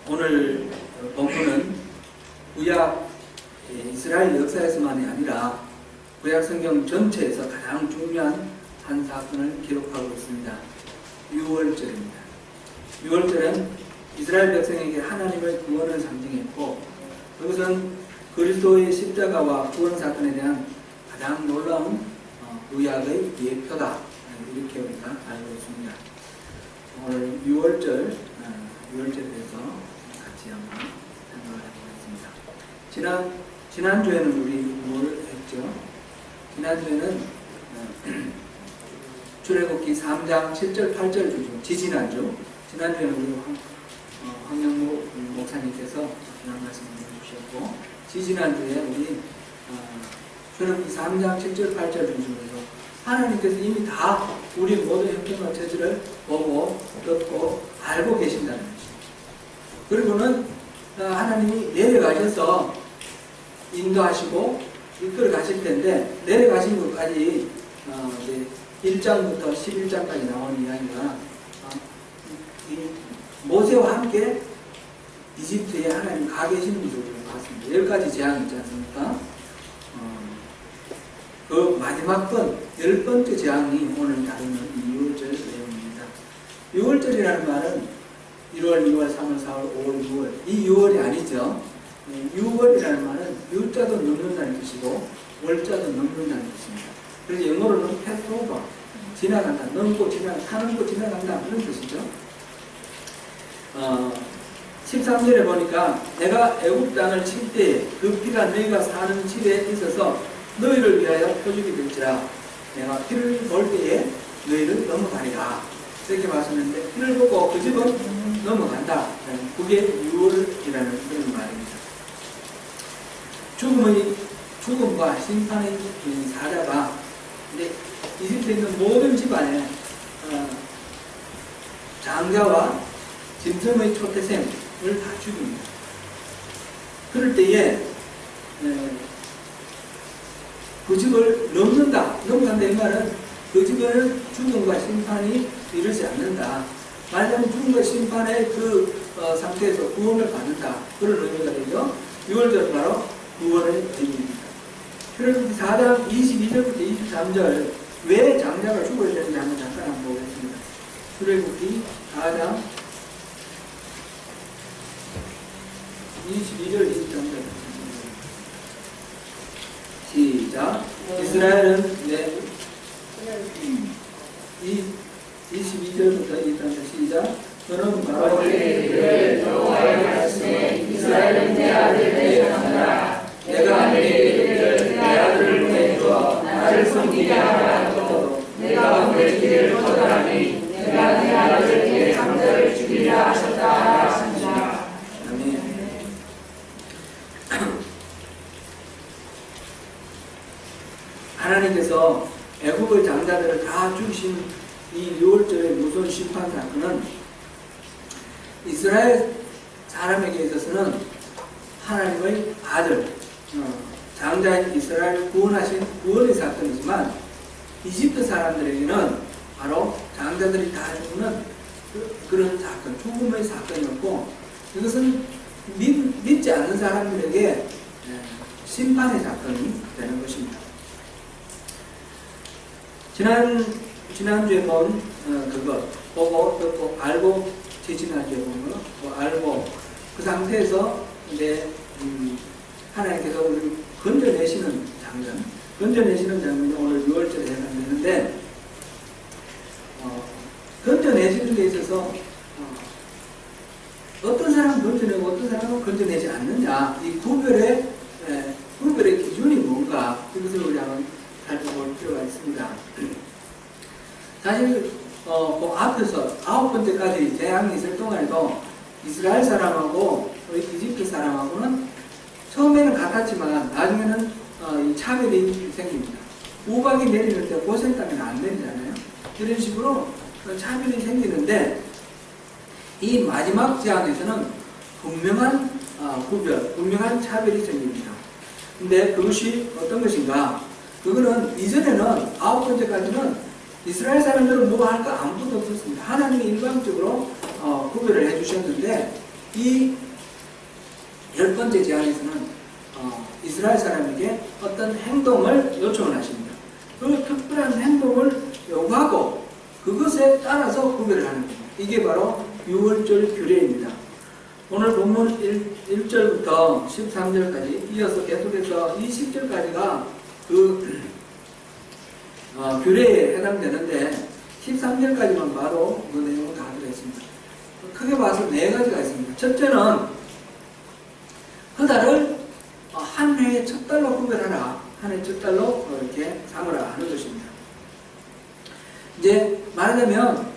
오늘 본문은 구약 이스라엘 역사에서만이 아니라 구약 성경 전체에서 가장 중요한 한 사건을 기록하고 있습니다. 유월절입니다. 유월절은 이스라엘 백성에게 하나님의 구원을 상징했고, 그것은 그리스도의 십자가와 구원 사건에 대한 가장 놀라운 구약의 예표다, 이렇게 우리가 알고 있습니다. 오늘 유월절에 대해서 같이 한번 생각을 해보겠습니다. 지난주에는 우리 뭘 했죠? 지난주에는 출애굽기 3장 7절 8절 중에 지지난주, 지난주에는 우리 황영무 목사님께서 그런 말씀을 해주셨고, 지지난주에 우리 출애굽기 3장 7절 8절 중심에서 하나님께서 이미 다 우리 모든 형편과 처지를 보고 듣고 알고 계신다는 것입니다. 그리고는 하나님이 내려가셔서 인도하시고 이끌어 가실 텐데, 내려가신 것까지 1장부터 11장까지 나오는 이야기가 모세와 함께 이집트에 하나님 가 계시는 모습을 봤습니다. 10가지 재앙이 있지 않습니까? 그 마지막 번, 10번째 재앙이 오늘 다루는 유월절 내용입니다. 유월절이라는 말은 1월, 2월, 3월, 4월, 5월, 6월, 이 6월이 아니죠. 6월이라는 말은 유자도 넘는다는 뜻이고 월자도 넘는다는 뜻입니다. 그래서 영어로는 패스오버, 지나간다, 넘고 타는 지나간다, 그런 뜻이죠. 13절에 보니까 내가 애굽 땅을 칠 때에 그 피가 너희가 사는 집에 있어서 너희를 위하여 표적이 될지라, 내가 피를 볼 때에 너희를 넘어가리라, 이렇게 말씀했는데, 피를 보고 그 집은 넘어간다. 그게 유월이라는 그런 말입니다. 죽음과 심판의 사자가 이제 이집트에 있는 모든 집안에 장자와 짐승의 초태생을 다 죽입니다. 그럴 때에 그 집을 넘어간다 이 말은 그 집에는 죽음과 심판이 이르지 않는다. 말하자면 죽음과 심판의 그 상태에서 구원을 받는다, 그런 의미가 되죠. 6월절은 바로 구원의 의미입니다. 출애굽기 4장 22절부터 23절, 왜 장자가 죽어야 되는지 한번 잠깐 한번 보겠습니다. 출애굽기 4장 22절 23절 시작. 이스라엘은 22절부터 23절 시작. 너는 바로 여호와의 말씀에 이스라엘은 내 아들 되었노라. 내가 너희를 내 아들을 보내주어 나를 섬기게 하라 하고, 내가 너희 길을 거절하니 내가 내 아들에게 장자를 죽이라 하셨다 하시니라. 아멘. 하나님께서 애굽의 장자들을 다 죽이신 이 유월절의 무서운 심판 사건은 이스라엘 사람에게 있어서는 하나님의 아들, 장자인 이스라엘을 구원하신 구원의 사건이지만, 이집트 사람들에게는 바로 장자들이 다 죽는 그런 사건, 죽음의 사건이었고, 이것은 믿지 않는 사람들에게 심판의 사건이 되는 것입니다. 지난주에 본 그것, 보고, 듣고, 알고, 지난주에 본 거, 알고, 그 상태에서 이제 하나님께서 우리를 건져내시는 장면이 오늘 6월절에 해당되는데, 건져내시는 데 있어서 어떤 사람은 건져내고 어떤 사람은 건져내지 않느냐, 이 구별의 기준이 뭔가, 이것을 우리 한번 살펴볼 필요가 있습니다. 사실 그 앞에서 9번째까지 재앙이 있을 동안에도 이스라엘 사람하고 이집트 사람하고는 처음에는 같았지만 나중에는 이 차별이 생깁니다. 우박이 내리는 때 고생 따면 안 되잖아요. 이런 식으로 차별이 생기는데, 이 마지막 재앙에서는 분명한 분명한 차별이 생깁니다. 근데 그것이 어떤 것인가? 그거는 이전에는 9번째까지는 이스라엘 사람들은 뭐 할까 아무것도 없었습니다. 하나님이 일방적으로 구별을 해주셨는데, 이 10번째 제안에서는 이스라엘 사람에게 어떤 행동을 요청을 하십니다. 그 특별한 행동을 요구하고 그것에 따라서 구별을 하는 겁니다. 이게 바로 유월절 규례입니다. 오늘 본문 1절부터 13절까지 이어서 계속해서 20절까지가 그 규례에 해당되는데 13절까지만 봐도 그 내용은 다 들어있습니다. 크게 봐서 4가지가 있습니다. 첫째는 그달을 한 해의 첫 달로 구별하라. 한 해의 첫 달로 이렇게 삼으라 하는 것입니다. 이제 말하자면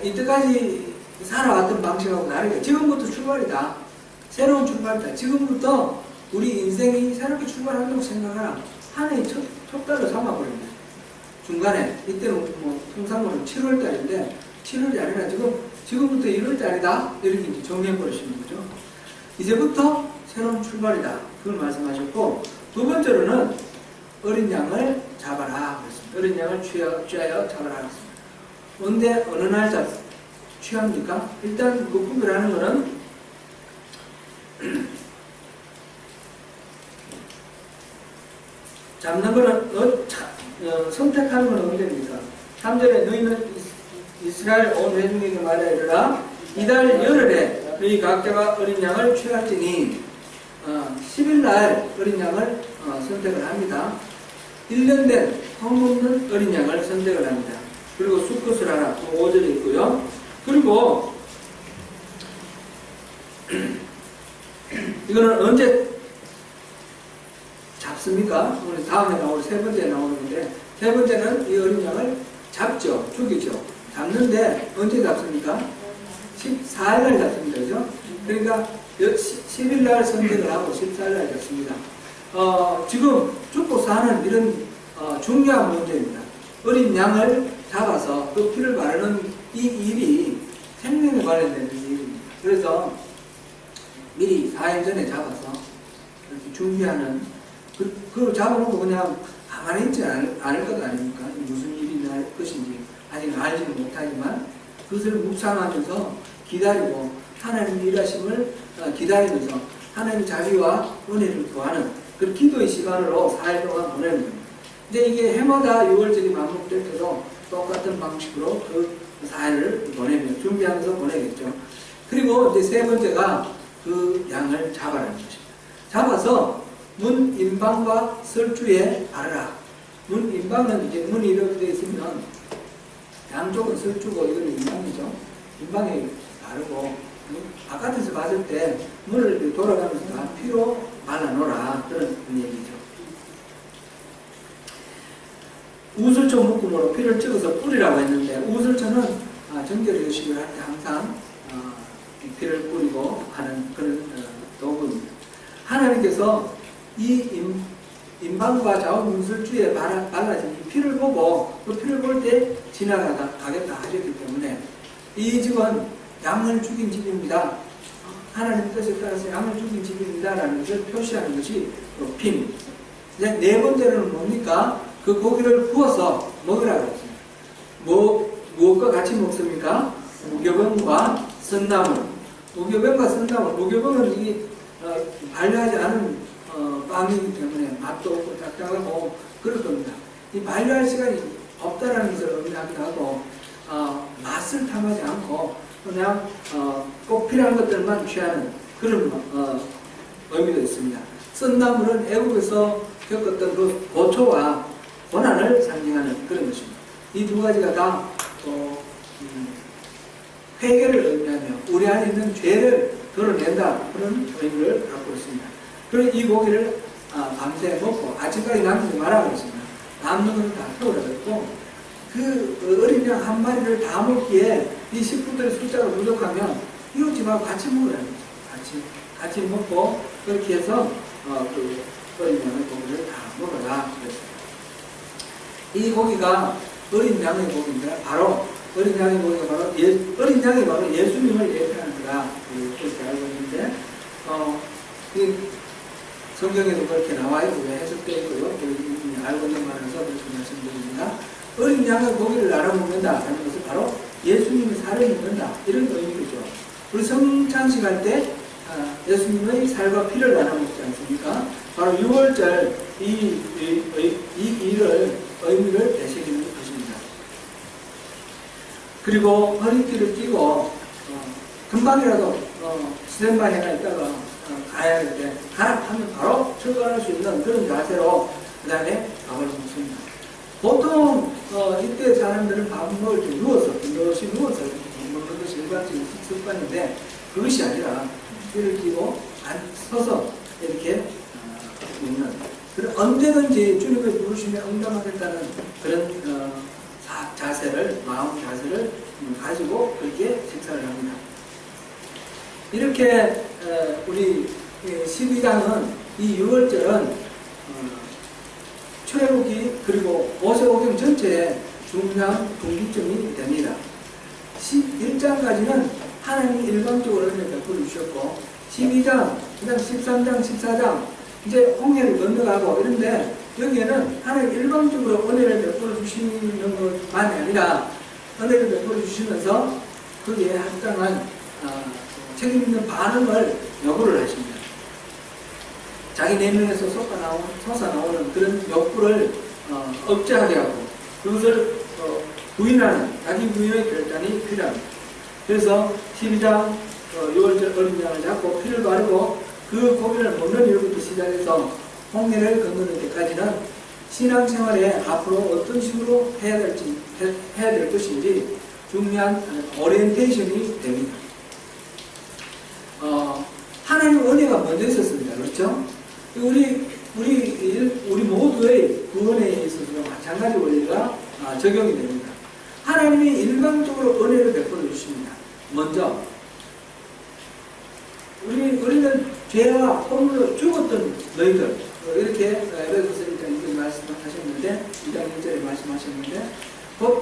이때까지 살아왔던 방식하고 다르게 지금부터 출발이다. 새로운 출발이다. 지금부터 우리 인생이 새롭게 출발한다고 생각하라. 한 해의 첫 달로 삼아버립니다. 중간에 이때는 뭐 통상으로는 7월달인데 7월이 아니라 지금부터 1월달이다. 이렇게 이제 정리해버리시는 거죠. 이제부터 새로운 출발이다. 그걸 말씀하셨고, 두 번째로는 어린 양을 잡아라. 그랬습니다. 어린 양을 취하여 잡아라. 그랬습니다. 언제 어느 날 취합니까? 일단 그 구별하는 거는 잡는 거는 선택하는 건 언제입니까? 3절에 너희는 이스라엘 온 회중에게 말하여 이르라. 이달 열흘에 너희 각자가 어린 양을 취할지니 10일날 어린 양을 선택을 합니다. 1년 된 흠없는 어린 양을 선택을 합니다. 그리고 수컷을 하라. 5절에 있고요. 그리고 이거는 언제 잡습니까? 오늘 다음에 나올 세 번째 나오는데, 세 번째는 이 어린 양을 잡죠. 죽이죠. 잡는데 언제 잡습니까? 14일날 잡습니다. 그죠? 그러니까 10일날 선택을 하고 14일날 잡습니다. 지금 죽고 사는 이런 중요한 문제입니다. 어린 양을 잡아서 그 피를 바르는 이 일이 생명에 관련된 일입니다. 그래서 미리 4일 전에 잡아서 이렇게 준비하는, 그걸 잡아놓고 그냥 가만히 있지 않을 것 아닙니까? 무슨 일이 날 것인지 아직 알지는 못하지만 그것을 묵상하면서 기다리고 하나님의 일하심을 기다리면서 하나님의 자비와 은혜를 구하는 그 기도의 시간으로 4일 동안 보내는 겁니다. 이제 이게 해마다 6월절이 반복될 때도 똑같은 방식으로 그 4일을 보내면 준비하면서 보내겠죠. 그리고 이제 세 번째가 그 양을 잡아라는 것입니다. 잡아서 문 임방과 설주에 바르라. 문 임방은 이제 문이 이렇게 되어 있으면 양쪽은 설주고 이거는 임방이죠. 임방에 바르고 바깥에서 봤을 때 문을 돌아가면서 다 피로 발라놓으라. 그런 얘기죠. 우슬초 묶음으로 피를 찍어서 뿌리라고 했는데, 우슬초는 정결 의식을 할 때 항상 피를 뿌리고 하는 그런 도구입니다. 하나님께서 이 임방과 좌우 우슬주에 발라진 이 피를 보고 그 피를 볼 때 지나가겠다 하셨기 때문에 이 집은 양을 죽인 집입니다. 하나님 뜻에 따라서 양을 죽인 집입니다 라는 것을 표시하는 것이 피입니다. 네 번째로는 뭡니까? 그 고기를 구워서 먹으라고 했습니다. 무엇과 같이 먹습니까? 무교병과 선나물. 무교병과 선나물. 무교병은 이 반려하지 않은 빵이기 때문에 맛도 없고 딱딱하고 그럴 겁니다. 이 반려할 시간이 없다라는 것을 의미하기도 하고, 맛을 탐하지 않고 그냥 꼭 필요한 것들만 취하는 그런 의미도 있습니다. 선나물은 애국에서 겪었던 그 고초와 고난을 상징하는 그런 것입니다. 이 두 가지가 다 회개를 의미하며 우리 안에 있는 죄를 드러낸다, 그런 의미를 갖고 있습니다. 그리고 이 고기를 밤새 먹고 아침까지 남기지 말라고 했습니다. 남는 것을 다 태우라고 했고, 그 어린 양 한 마리를 다 먹기에 이 식구들의 숫자가 부족하면 이웃 집하고 같이 먹으라는 거죠. 같이 먹고 그렇게 해서 그 어린 양의 고기를 다 먹어라 그랬습니다. 이 고기가 어린 양의 고기인데, 바로 어린 양의 고기가 바로 어린 양이 바로 예수님을 예표하는 거다, 그렇게 알고 있는데, 성경에도 그렇게 나와 있고 해석되어 있고요. 알고 있는 말에서 그렇게 말씀드립니다. 어린 양의 고기를 나눠 먹는다 하는 것은 바로 예수님의 살을 먹는다, 이런 의미죠. 우리 성찬식 할 때 예수님의 살과 피를 나눠 먹지 않습니까? 바로 6월절 이 일을 의미를 되새기는 것입니다. 그리고 허리띠를 끼고 금방이라도 스탠바이가 있다가 가야 하는데 가라 하면 바로 출발할 수 있는 그런 자세로 그 다음에 밥을 먹습니다. 보통 이때 사람들은 밥 먹을 때 누워서 빈도시 누워서 먹는 것이 일반적인 습관인데 그것이 아니라 띠를 끼고 서서 이렇게 먹는 언제든지 주님의 부르심에 응답하겠다는 그런 자세를 마음 자세를 가지고 그렇게 식사를 합니다. 이렇게 우리 12장은 이 6월절은 출애굽기 그리고 모세오경 전체의 중요한 분기점이 됩니다. 11장까지는 하나님이 일방적으로 은혜를 베풀어 주셨고 12장, 그다음 13장, 14장 이제 홍해를 건너가고 이런데 여기에는 하나님 일방적으로 은혜를 베풀어 주시는 것만이 아니라 은혜를 베풀어 주시면서 거기에 합당한 책임 있는 반응을 요구를 하십니다. 자기 내면에서 솟아나오는 그런 욕구를 억제하게 하고 그것을 부인하는 자기 부인의 결단이 필요합니다. 그래서 12장 6월절 어린 양을 잡고 피를 바르고 그 고기를 먹는 일부터 시작해서 홍해를 건너는 데까지는 신앙생활에 앞으로 어떤 식으로 해야 될 것인지 중요한 오리엔테이션이 됩니다. 하나님 은혜가 먼저 있었습니다. 그렇죠? 우리 모두의 구원에 있어서도 마찬가지 원리가 적용이 됩니다. 하나님이 일방적으로 은혜를 베풀어 주십니다. 먼저 우리는 죄와 허물로 죽었던 너희들 이렇게 에베소서 1장 2절 말씀하셨는데 2장 1절에 말씀하셨는데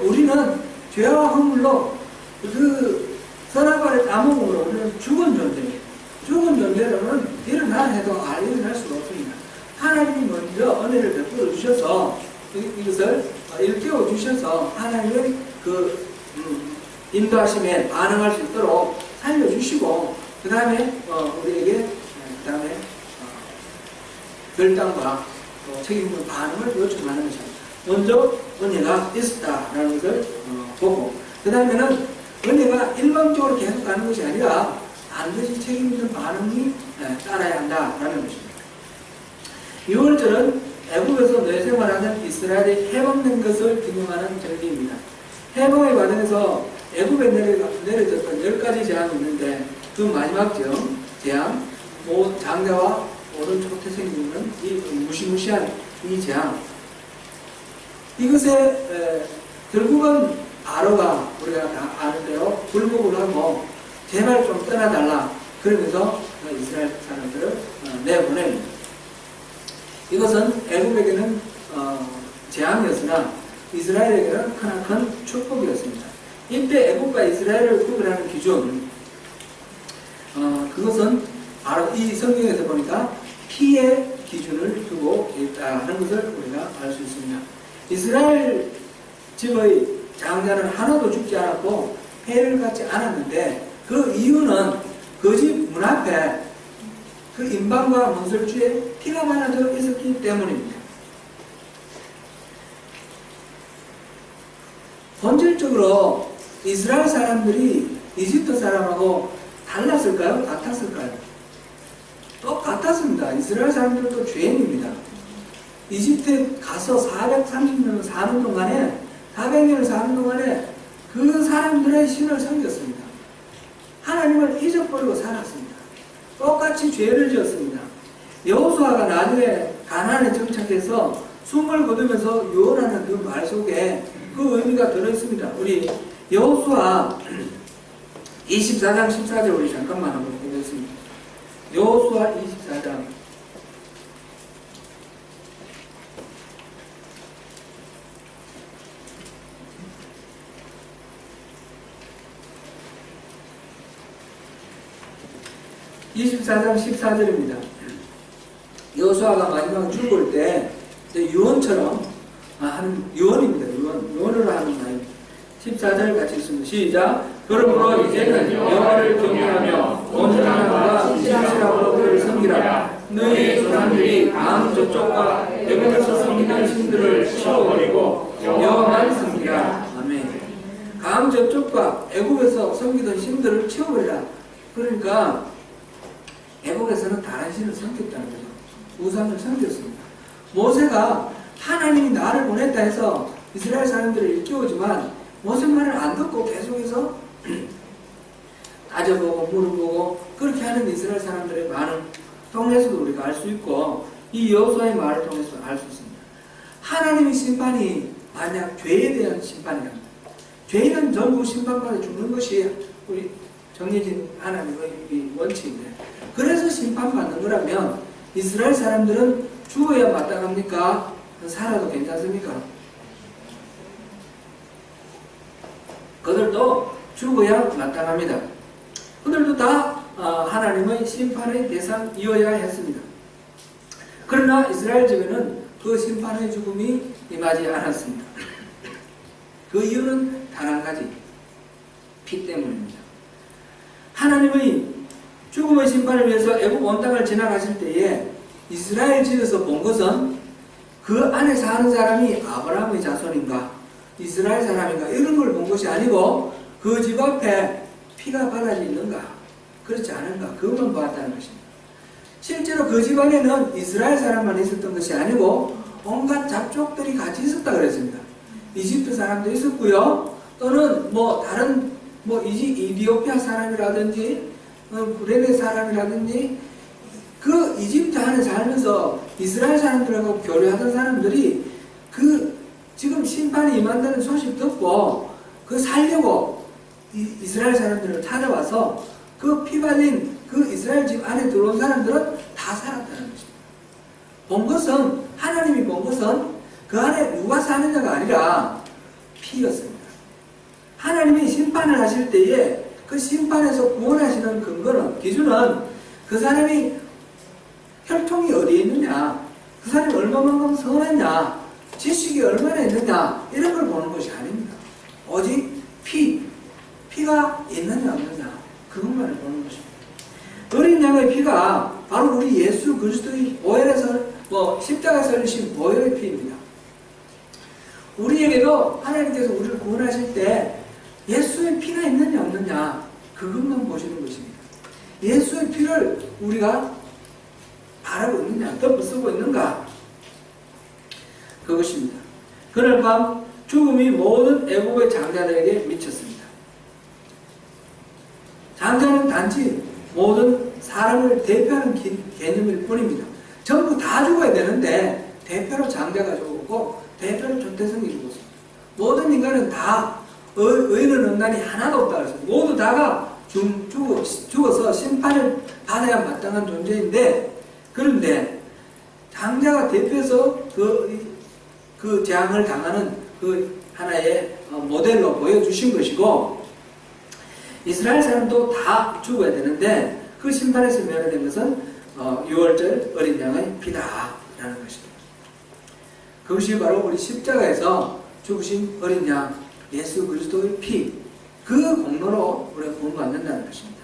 우리는 죄와 허물로 그 선악 아래 따먹음으로 우리는 죽은 존재입니다. 죽은 존재로는 일어나야 해도 일어날 수가 없습니다. 하나님이 먼저 은혜를 베풀어 주셔서 이것을 일깨워 주셔서 하나님의 그 인도하심에 반응할 수 있도록 살려주시고 그 다음에 우리에게 그 다음에 결단과 책임 있는 반응을 요청하는 것입니다. 먼저 은혜가 있었다라는 것을 보고 그 다음에는 은혜가 일방적으로 계속 가는 것이 아니라 반드시 책임 있는 반응이 따라야 한다라는 것입니다. 6월절은 애국에서 뇌생활하는 이스라엘이 해방된 것을 기념하는 절기입니다. 해방의 과정에서 애국에 내려졌던 10가지 재앙이 있는데 그 마지막 재앙, 장자와 모든 초태생이 있는 이 무시무시한 이 재앙 이것에 결국은 바로가 우리가 다 아는데요 굴복을 하고 제발 좀 떠나달라 그러면서 이스라엘 사람들을 내보냅니다. 이것은 애국에게는 재앙이었으나 이스라엘에게는 크나큰 축복이었습니다. 이때 애국과 이스라엘을 구별하는 기준 그것은 바로 이 성경에서 보니까 피의 기준을 두고 있다는 것을 우리가 알 수 있습니다. 이스라엘 집의 장자는 하나도 죽지 않았고 해를 갖지 않았는데 그 이유는 그 집 문 앞에 그 임방과 문설주에 피가 많아져 있었기 때문입니다. 본질적으로 이스라엘 사람들이 이집트 사람하고 달랐을까요? 같았을까요? 똑같았습니다. 이스라엘 사람들도 죄인입니다. 이집트에 가서 430년을 사는 동안에 400년을 사는 동안에 그 사람들의 신을 섬겼습니다. 하나님을 잊어버리고 살았습니다. 똑같이 죄를 지었습니다. 여호수아가 나중에 가나안에 정착해서 숨을 거두면서 유언하는 그 말 속에 그 의미가 들어있습니다. 우리 여호수아 24장 14절 우리 잠깐만 한번 보겠습니다. 여호수아 24장 24장 14절입니다. 여호수아가 마지막 죽을 때 유언처럼 하는 유언입니다. 유언으로 하는 말입니다. 14절 같이 읽습니다. 시작. 그러므로 이제는 여호와를 경외하며 온전함과 진실함으로 그를 섬기라. 너희 조상들이 다음 저쪽과 애굽에서 섬기던 신들을 치워버리고 여호와만 섬기라. 아멘. 다음 저쪽과 애굽에서 섬기던 신들을 치워버리라. 그러니까 애국에서는 다른 신을 섬겼다는 거죠. 우상을 섬겼습니다. 모세가 하나님이 나를 보냈다 해서 이스라엘 사람들을 일깨우지만 모세 말을 안 듣고 계속해서 따져보고 물어보고 그렇게 하는 이스라엘 사람들의 반응 통해서도 우리가 알 수 있고 이 여호수아의 말을 통해서 알 수 있습니다. 하나님의 심판이 만약 죄에 대한 심판이랍니다. 죄는 전부 심판받아 죽는 것이 우리 정해진 하나님의 원칙인데 그래서 심판받는 거라면 이스라엘 사람들은 죽어야 마땅합니까? 살아도 괜찮습니까? 그들도 죽어야 마땅합니다. 그들도 다 하나님의 심판의 대상이어야 했습니다. 그러나 이스라엘 집에는 그 심판의 죽음이 임하지 않았습니다. 그 이유는 단 한 가지, 피 때문입니다. 하나님의 죽음의 심판을 위해서 애굽 온 땅을 지나가실 때에 이스라엘 집에서 본 것은 그 안에 사는 사람이 아브라함의 자손인가 이스라엘 사람인가 이런 걸 본 것이 아니고 그 집 앞에 피가 바라지 있는가 그렇지 않은가 그것만 보았다는 것입니다. 실제로 그 집 안에는 이스라엘 사람만 있었던 것이 아니고 온갖 잡족들이 같이 있었다 그랬습니다. 이집트 사람도 있었고요. 또는 다른 이디오피아 사람이라든지 브레네 사람이라든지 그 이집트 안에 살면서 이스라엘 사람들하고 교류하던 사람들이 그 지금 심판이 임한다는 소식 듣고 그 살려고 이스라엘 사람들을 찾아와서 그 피 발린 그 이스라엘 집 안에 들어온 사람들은 다 살았다는 것입니다. 본 것은 하나님이 본 것은 그 안에 누가 사느냐가 아니라 피였습니다. 하나님이 심판을 하실 때에 그 심판에서 구원하시는 근거는 기준은 그 사람이 혈통이 어디에 있느냐 그 사람이 얼마만큼 선했냐 지식이 얼마나 있느냐 이런 걸 보는 것이 아닙니다. 오직 피가 있느냐 없느냐 그것만을 보는 것입니다. 어린 양의 피가 바로 우리 예수 그리스도의 보혈에서 십자가에서 흘리신 보혈의 피입니다. 우리에게도 하나님께서 우리를 구원하실 때 예수의 피가 있느냐 없느냐 그것만 보시는 것입니다. 예수의 피를 우리가 바라고 있느냐 덮어 쓰고 있는가 그것입니다. 그날 밤 죽음이 모든 애국의 장자들에게 미쳤습니다. 장자는 단지 모든 사람을 대표하는 개념일 뿐입니다. 전부 다 죽어야 되는데 대표로 장자가 죽었고 대표로 조태성이 죽었습니다. 모든 인간은 다 의인은 없나니 하나도 없다 그랬습니다. 모두 다가 죽어서 심판을 받아야 마땅한 존재인데 그런데 장자가 대표해서 그 재앙을 당하는 그 하나의 모델로 보여주신 것이고 이스라엘 사람도 다 죽어야 되는데 그 심판에서 면하는 것은 6월절 어린 양의 피다라는 것입니다. 그것이 바로 우리 십자가에서 죽으신 어린 양 예수 그리스도의 피 그 공로로 우리가 구원받는다는 것입니다.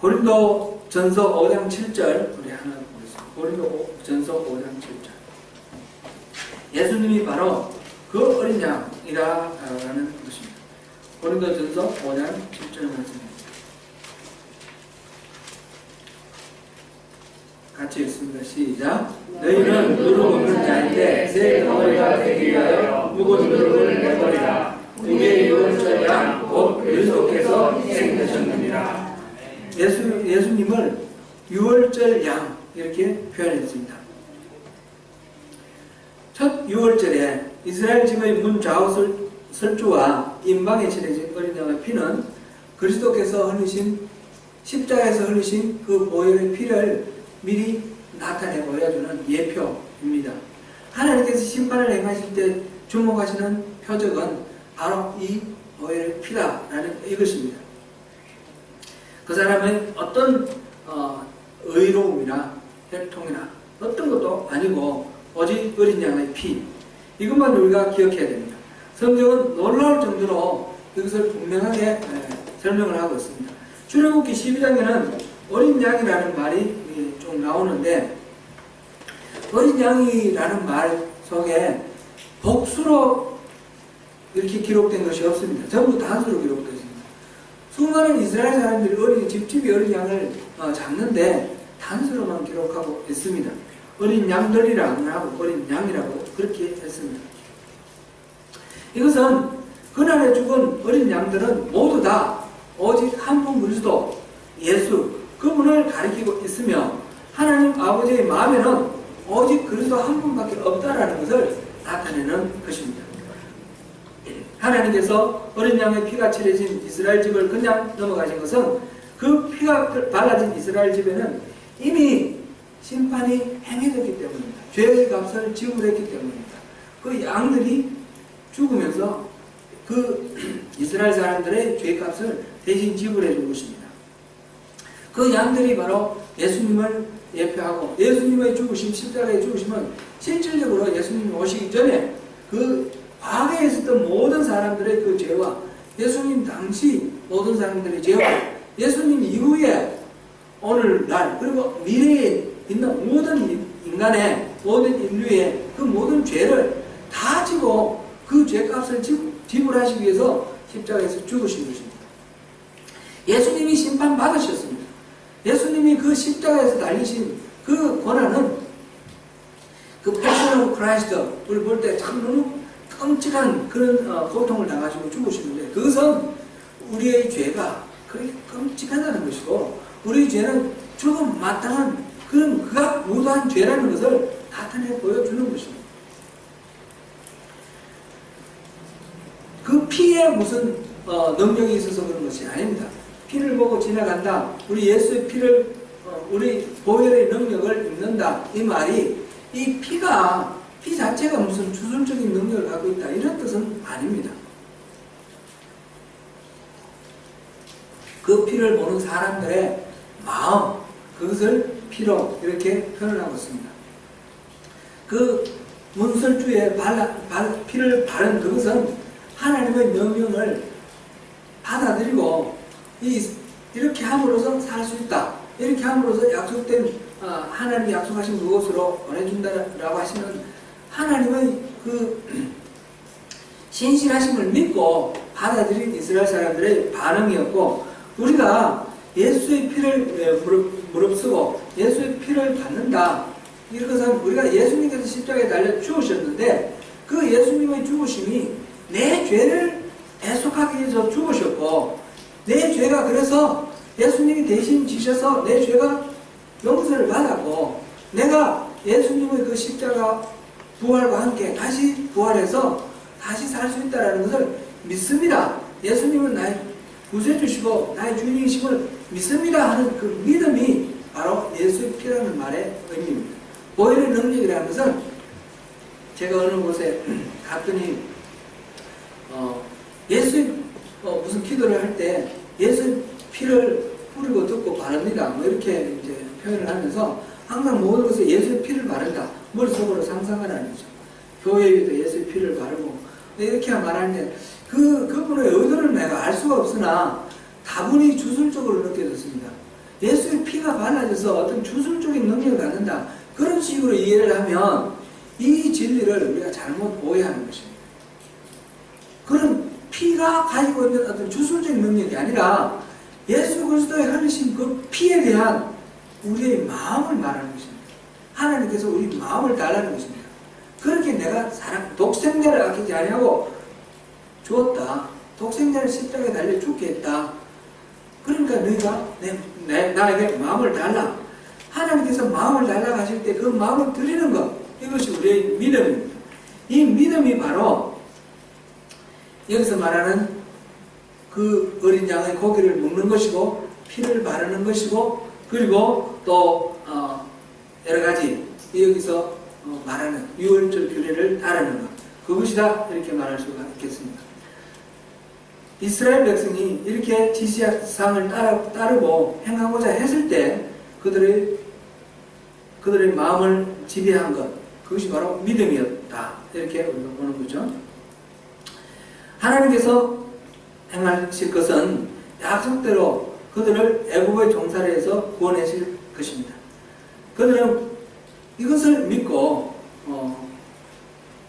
고린도 전서 5장 7절 우리 하나 보겠습니다. 고린도 전서 5장 7절 예수님이 바로 그 어린 양이라는 것입니다. 고린도 전서 5장 7절 말씀입니다. 같이 읽습니다. 시작. 너희는 누룩 없는 자인데 새 덩어리가 되기 위하여 묵은 누룩을 내버리라. 그게 6월절 양 곧 그리스도께서 희생되셨느니라. 예수님을 6월절 양 이렇게 표현했습니다. 첫 6월절에 이스라엘 집의 문 좌우 설주와 임방에 칠해진 어린 양의 피는 그리스도께서 흘리신 십자가에서 흘리신 그 보혈의 피를 미리 나타내 보여주는 예표입니다. 하나님께서 심판을 행하실 때 주목하시는 표적은 바로 이 보혈의 피다라는 이것입니다. 그 사람은 어떤 의로움이나 혈통이나 어떤 것도 아니고 오직 어린 양의 피 이것만 우리가 기억해야 됩니다. 성경은 놀라울 정도로 이것을 분명하게 설명을 하고 있습니다. 출애굽기 12장에는 어린 양이라는 말이 좀 나오는데, 어린 양이라는 말 속에 복수로 이렇게 기록된 것이 없습니다. 전부 단수로 기록되어 있습니다. 수많은 이스라엘 사람들이 집집이 어린 양을 잡는데 단수로만 기록하고 있습니다. 어린 양들이라 안 하고 어린 양이라고 그렇게 했습니다. 이것은 그날에 죽은 어린 양들은 모두 다 오직 한 분 그리스도 예수 그분을 가리키고 있으며, 하나님 아버지의 마음에는 오직 그리스도 한 분밖에 없다라는 것을 나타내는 것입니다. 하나님께서 어린 양의 피가 칠해진 이스라엘 집을 그냥 넘어가신 것은 그 피가 발라진 이스라엘 집에는 이미 심판이 행해졌기 때문입니다. 죄의 값을 지불했기 때문입니다. 그 양들이 죽으면서 그 이스라엘 사람들의 죄의 값을 대신 지불해 준 것입니다. 그 양들이 바로 예수님을 예표하고, 예수님의 죽으심, 십자가의 죽으심은 실질적으로 예수님이 오시기 전에 그 과거에 있었던 모든 사람들의 그 죄와 예수님 당시 모든 사람들의 죄와 예수님 이후에 오늘날 그리고 미래에 있는 모든 인간의 모든 인류의 그 모든 죄를 다 지고 그 죄값을 지불하시기 위해서 십자가에서 죽으신 것입니다. 예수님이 심판받으셨습니다. 예수님이 그 십자가에서 달리신 그 고난은 그 패션 오브 크라이스트 우리 볼 때 참 너무 끔찍한 그런 고통을 당하시고 죽으시는데, 그것은 우리의 죄가 그렇게 끔찍하다는 것이고 우리의 죄는 죽음 마땅한 그런 극악 무도한 죄라는 것을 나타내 보여주는 것입니다. 그 피에 무슨 능력이 있어서 그런 것이 아닙니다. 피를 보고 지나간다, 우리 예수의 피를 우리 보혈의 능력을 입는다, 이 말이 이 피 자체가 무슨 주술적인 능력을 갖고 있다 이런 뜻은 아닙니다. 그 피를 보는 사람들의 마음, 그것을 피로 이렇게 표현하고 있습니다. 그 문설주에 피를 바른 그것은 하나님의 명령을 받아들이고 이렇게 함으로써 살 수 있다, 이렇게 함으로써 약속된 하나님이 약속하신 그곳으로 보내준다라고 하시는 하나님의 그 신실하심을 믿고 받아들인 이스라엘 사람들의 반응이었고, 우리가 예수의 피를 무릅쓰고 예수의 피를 받는다, 이것은 우리가 예수님께서 십자가에 달려 죽으셨는데 그 예수님의 죽으심이 내 죄를 애속하기 위해서 죽으셨고, 내 죄가 그래서 예수님이 대신 지셔서 내 죄가 용서를 받았고, 내가 예수님의 그 십자가 부활과 함께 다시 부활해서 다시 살 수 있다는 것을 믿습니다. 예수님은 나의 구세주시고 나의 주인이심을 믿습니다 하는 그 믿음이 바로 예수의 피라는 말의 의미입니다. 보혈의 능력이라는 것은 제가 어느 곳에 갔더니 예수의 무슨 기도를 할 때 예수의 피를 뿌리고 듣고 바릅니다, 뭐 이렇게 이제 표현을 하면서 항상 모든 것에 예수의 피를 바른다 머릿속으로 상상하라는 거죠. 교회에도 예수의 피를 바르고 이렇게 말하는데 그분의 의도를 내가 알 수가 없으나 다분히 주술적으로 느껴졌습니다. 예수의 피가 발라져서 어떤 주술적인 능력을 갖는다, 그런 식으로 이해를 하면 이 진리를 우리가 잘못 오해하는 것입니다. 그런 피가 가지고 있는 어떤 주술적인 능력이 아니라 예수 그리스도의 흘리신 그 피에 대한 우리의 마음을 말하는 것입니다. 하나님께서 우리 마음을 달라는 것입니다. 그렇게 내가 독생자를 아끼지 아니하고 주었다, 독생자를 십자가에 달려 죽게 했다, 그러니까 너희가 나에게 마음을 달라, 하나님께서 마음을 달라고 하실 때 그 마음을 드리는 것, 이것이 우리의 믿음입니다. 이 믿음이 바로 여기서 말하는 그 어린 양의 고기를 먹는 것이고 피를 바르는 것이고, 그리고 또 여러 가지 여기서 말하는 유월절 규례를 따르는 것, 그것이다 이렇게 말할 수가 있겠습니다. 이스라엘 백성이 이렇게 지시사항을 따르고 행하고자 했을 때 그들의 마음을 지배한 것, 그것이 바로 믿음이었다 이렇게 우리가 보는 거죠. 하나님께서 행하실 것은 약속대로 그들을 애굽의 종살이에서 구원하실 것입니다. 그들은 이것을 믿고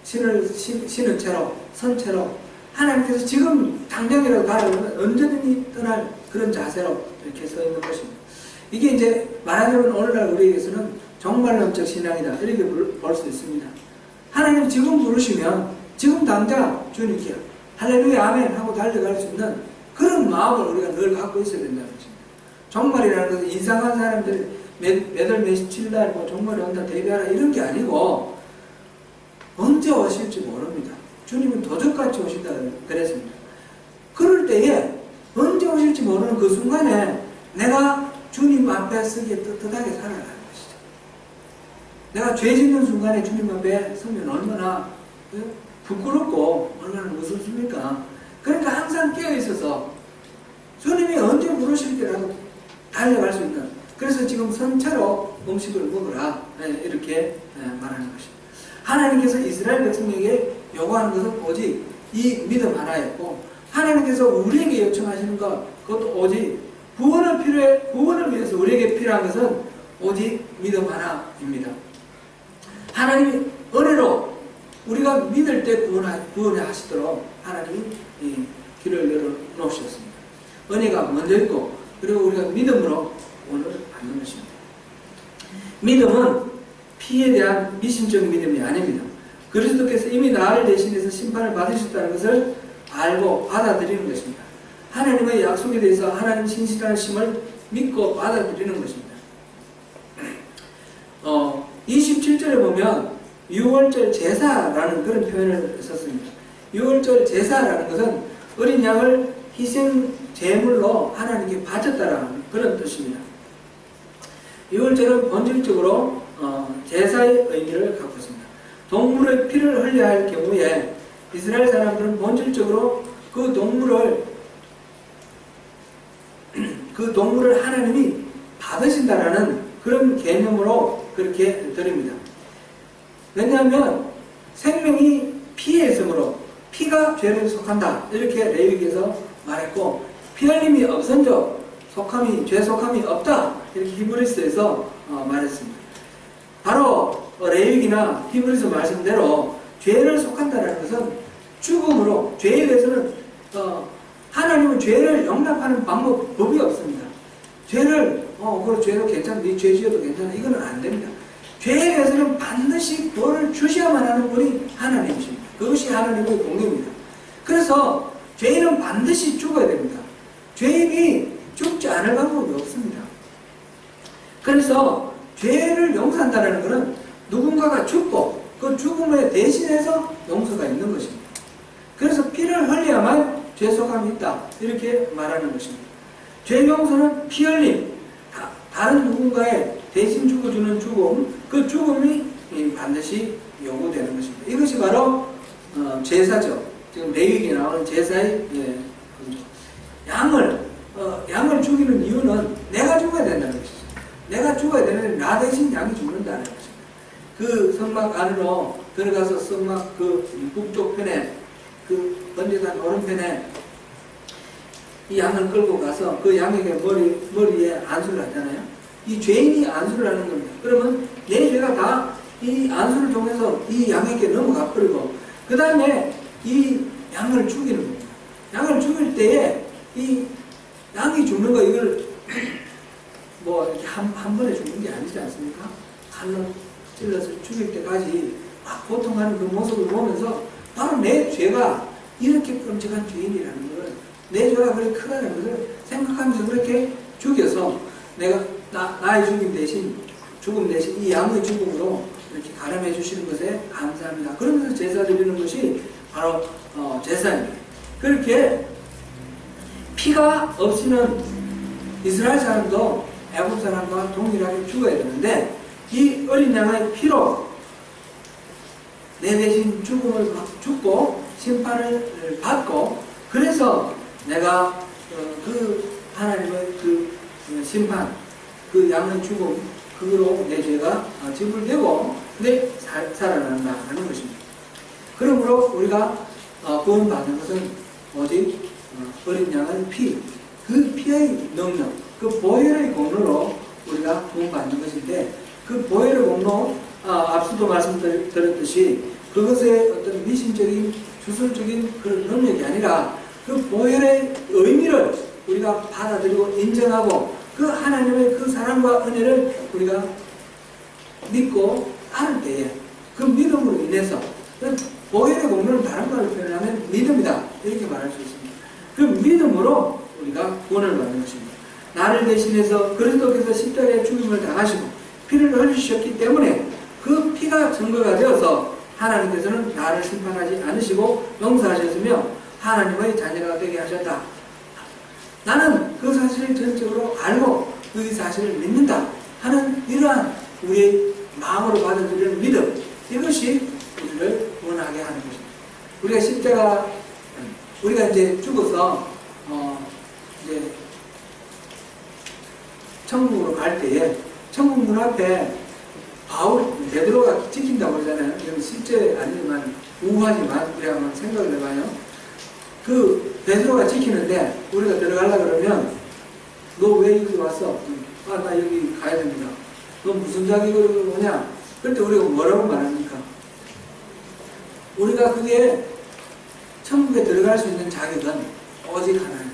신은 채로 선채로 하나님께서 지금 당장이라도 가라면 언제든지 떠날 그런 자세로 이렇게 서 있는 것입니다. 이게 이제 말하자면 오늘날 우리에게서는 종말론적 신앙이다 이렇게 볼 수 있습니다. 하나님 지금 부르시면 지금 당장 주님께 할렐루야 아멘 하고 달려갈 수 있는 그런 마음을 우리가 늘 갖고 있어야 된다는 것입니다. 종말이라는 것은 이상한 사람들 몇월 며칠 날 종말이 온다 대비하라 이런 게 아니고 언제 오실지 모릅니다. 주님은 도적같이 오신다 그랬습니다. 그럴 때에 언제 오실지 모르는 그 순간에 내가 주님 앞에 서기에 떳떳하게 살아가는 것이죠. 내가 죄 짓는 순간에 주님 앞에 서면 얼마나 부끄럽고 얼마나 무섭습니까? 그러니까 항상 깨어있어서 주님이 언제 부르실 때라도 달려갈 수 있는, 그래서 지금 선차로 음식을 먹으라 이렇게 말하는 것입니다. 하나님께서 이스라엘 백성에게 요구하는 것은 오직 이 믿음 하나였고, 하나님께서 우리에게 요청하시는 것, 그것도 오직 구원을 위해서 우리에게 필요한 것은 오직 믿음 하나입니다. 하나님이 은혜로 우리가 믿을 때 구원해 하시도록 하나님이 길을 열어놓으셨습니다. 은혜가 먼저 있고, 그리고 우리가 믿음으로 구원을 받는 것입니다. 믿음은 피에 대한 미심적인 믿음이 아닙니다. 그리스도께서 이미 나를 대신해서 심판을 받으셨다는 것을 알고 받아들이는 것입니다. 하나님의 약속에 대해서 하나님 신실하심을 믿고 받아들이는 것입니다. 27절에 보면 6월절 제사라는 그런 표현을 썼습니다. 6월절 제사라는 것은 어린 양을 희생 제물로 하나님께 바쳤다라는 그런 뜻입니다. 6월절은 본질적으로 제사의 의미를 갖고 있습니다. 동물의 피를 흘려야 할 경우에 이스라엘 사람들은 본질적으로 그 동물을 하나님이 받으신다라는 그런 개념으로 그렇게 드립니다. 왜냐하면 생명이 피에 있으므로 피가 죄를 속한다 이렇게 레위기에서 말했고, 피 흘림이 없은즉 죄 속함이 없다 이렇게 히브리서에서 말했습니다. 바로 레위기나 히브리서 말씀대로 죄를 속한다는 것은 죽음으로, 죄에 대해서는 하나님은 죄를 용납하는 법이 없습니다. 죄를 그럼 죄도 괜찮아, 네 죄 지어도 괜찮아, 이거는 안 됩니다. 죄에 대해서는 반드시 벌을 주셔야만 하는 분이 하나님이십니다. 그것이 하나님의 공의입니다. 그래서 죄인은 반드시 죽어야 됩니다. 죄인이 죽지 않을 방법이 없습니다. 그래서 죄를 용서한다는 것은 누군가가 죽고 그 죽음에 대신해서 용서가 있는 것입니다. 그래서 피를 흘려야만 죄속함이 있다 이렇게 말하는 것입니다. 죄 용서는 피 흘림, 다른 누군가의 대신 죽어주는 죽음, 그 죽음이 반드시 요구되는 것입니다. 이것이 바로 제사죠. 지금 레위기에 나오는 제사의 양을 죽이는 이유는 내가 죽어야 된다는 것이죠. 내가 죽어야 되면 나 대신 양이 죽는다는 것입니다. 그 성막 안으로 들어가서 성막 그 북쪽 편에 그 번제단 오른편에 이 양을 끌고 가서 그 양에게 머리에 안수를 하잖아요. 이 죄인이 안수를 하는 겁니다. 그러면 내 죄가 다 이 안수를 통해서 이 양에게 넘어가 버리고, 그 다음에 이 양을 죽이는 겁니다. 양을 죽일 때에 이 양이 죽는 거, 이걸 뭐 이렇게 한 번에 죽는 게 아니지 않습니까? 칼로 찔러서 죽일 때까지 막 고통하는 그 모습을 보면서 바로 내 죄가 이렇게 끔찍한 죄인이라는 걸, 내 죄가 그렇게 크다는 것을 생각하면서 그렇게 죽여서 내가 나의 죽음 대신 이 양의 죽음으로 이렇게 가름해 주시는 것에 감사합니다. 그러면서 제사 드리는 것이 바로 제사입니다. 그렇게 피가 없이는 이스라엘 사람도 애굽 사람과 동일하게 죽어야 되는데, 이 어린 양의 피로 내 대신 죽고 심판을 받고, 그래서 내가 그 하나님의 그 심판, 그 양의 죽음, 그거로 내 죄가 지불되고 내 살아난다 하는 것입니다. 그러므로 우리가 구원받는 것은 오직 어린 양의 피, 그 피의 능력, 그 보혈의 공로로 우리가 구원받는 것인데, 그 보혈의 공로, 앞서도 말씀드렸듯이 그것의 어떤 미신적인 주술적인 그런 능력이 아니라 그 보혈의 의미를 우리가 받아들이고 인정하고 그 하나님의 그 사랑과 은혜를 우리가 믿고 따를 때에 그 믿음으로 인해서, 보혈의 공로는 다른 말로 표현하면 믿음이다 이렇게 말할 수 있습니다. 그 믿음으로 우리가 구원을 받는 것입니다. 나를 대신해서 그리스도께서 십자가의 죽임을 당하시고 피를 흘리셨기 때문에 그 피가 증거가 되어서 하나님께서는 나를 심판하지 않으시고 용서하셨으며 하나님의 자녀가 되게 하셨다. 나는 그 사실을 전적으로 알고 그 사실을 믿는다 하는 이러한 우리의 마음으로 받아들이는 믿음, 이것이 우리를 구원하게 하는 것입니다. 우리가 십자가, 우리가 이제 죽어서 이제 천국으로 갈 때에 천국 문 앞에 베드로가 지킨다고 그러잖아요. 이건 실제 아니지만 우하지만 우리가 한번 생각을 해봐요. 그 베드로가 지키는데 우리가 들어가려고 그러면 너 왜 여기 왔어? 나 여기 가야 됩니다. 너 무슨 자격으로 오냐? 그때 우리가 뭐라고 말합니까? 우리가 그게 천국에 들어갈 수 있는 자격은 오직 하나예요.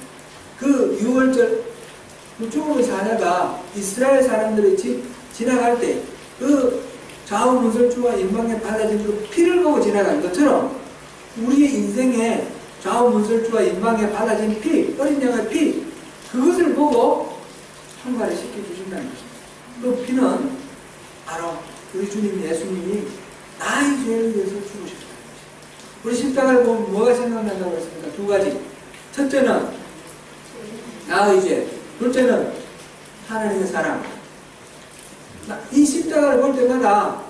그 6월절 죽음의 사자가 이스라엘 사람들이 지나갈 때 그 좌우 문설주와 임방에 발라진 그 피를 보고 지나간 것처럼 우리의 인생에 좌우 문설주와 임방에 발라진 피, 어린 양의 피, 그것을 보고 통과를 시켜주신다는 것입니다. 그 피는 바로 우리 주님 예수님이 나의 죄를 위해서 죽으셨다는 것입니다. 우리 십자가를 보면 뭐가 생각난다고 했습니까? 두 가지. 첫째는 나의 죄, 둘째는 하나님의 사랑. 이 십자가를 볼 때마다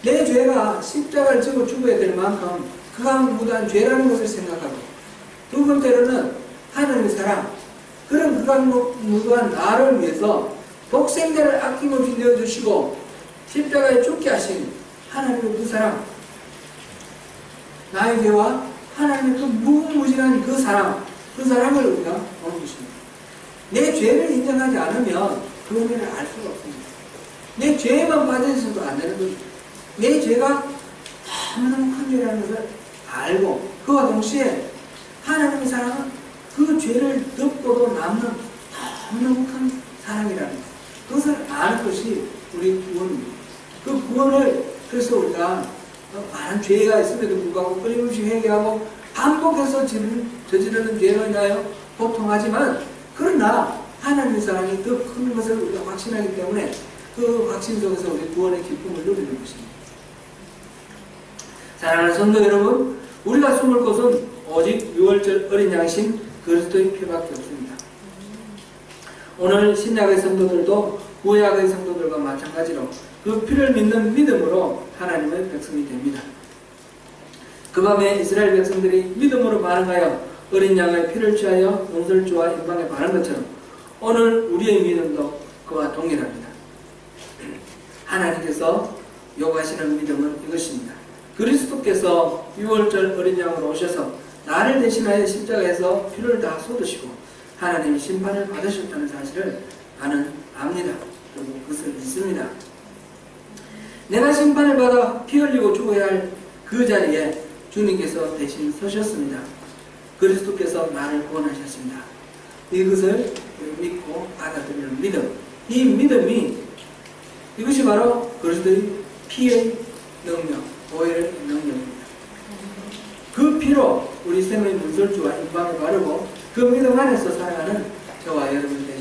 내 죄가 십자가를 지고 죽어야 될 만큼 극악무도한 죄라는 것을 생각하고, 두 번째로는 하나님의 사랑, 그런 극악무도한 나를 위해서 독생자를 아낌없이 내어주시고 십자가에 죽게 하신 하나님의 그 사랑, 나의 죄와 하나님의 그 무궁무진한 그 사랑, 그 사랑을 우리가 보는 것입니다. 내 죄를 인정하지 않으면 그 은혜를 알 수가 없습니다. 내 죄에만 빠져있어도 안 되는 것입니다. 내 죄가 너무너무 큰 죄라는 것을 알고, 그와 동시에 하나님의 사랑은 그 죄를 덮고도 남는 너무너무 큰 사랑이라는 것, 그것을 아는 것이 우리 구원입니다. 그 구원을, 그래서 우리가 많은 죄가 있음에도 불구하고 끊임없이 회개하고 반복해서 저지르는 죄로 인하여 고통하지만, 그러나 하나님의 사랑이 더 큰 것을 우리가 확신하기 때문에 그 확신 속에서 우리 구원의 기쁨을 누리는 것입니다. 사랑하는 성도 여러분, 우리가 숨을 곳은 오직 6월절 어린 양신 그리스도의 피밖에 없습니다. 오늘 신약의 성도들도 구약의 성도들과 마찬가지로 그 피를 믿는 믿음으로 하나님의 백성이 됩니다. 그 밤에 이스라엘 백성들이 믿음으로 반응하여 어린 양의 피를 취하여 용설주와 임방에 바른 것처럼 오늘 우리의 믿음도 그와 동일합니다. 하나님께서 요구하시는 믿음은 이것입니다. 그리스도께서 6월절 어린 양으로 오셔서 나를 대신하여 십자가에서 피를 다 쏟으시고 하나님이 심판을 받으셨다는 사실을 압니다. 그리고 그것을 믿습니다. 내가 심판을 받아 피 흘리고 죽어야 할 그 자리에 주님께서 대신 서셨습니다. 그리스도께서 나를 구원하셨습니다. 이것을 믿고 받아들이는 믿음, 이 믿음이, 이것이 바로 그리스도의 피의 능력, 보혈의 능력입니다. 그 피로 우리 생의 문설주와 임방에 바르고 그 믿음 안에서 살아가는 저와 여러분들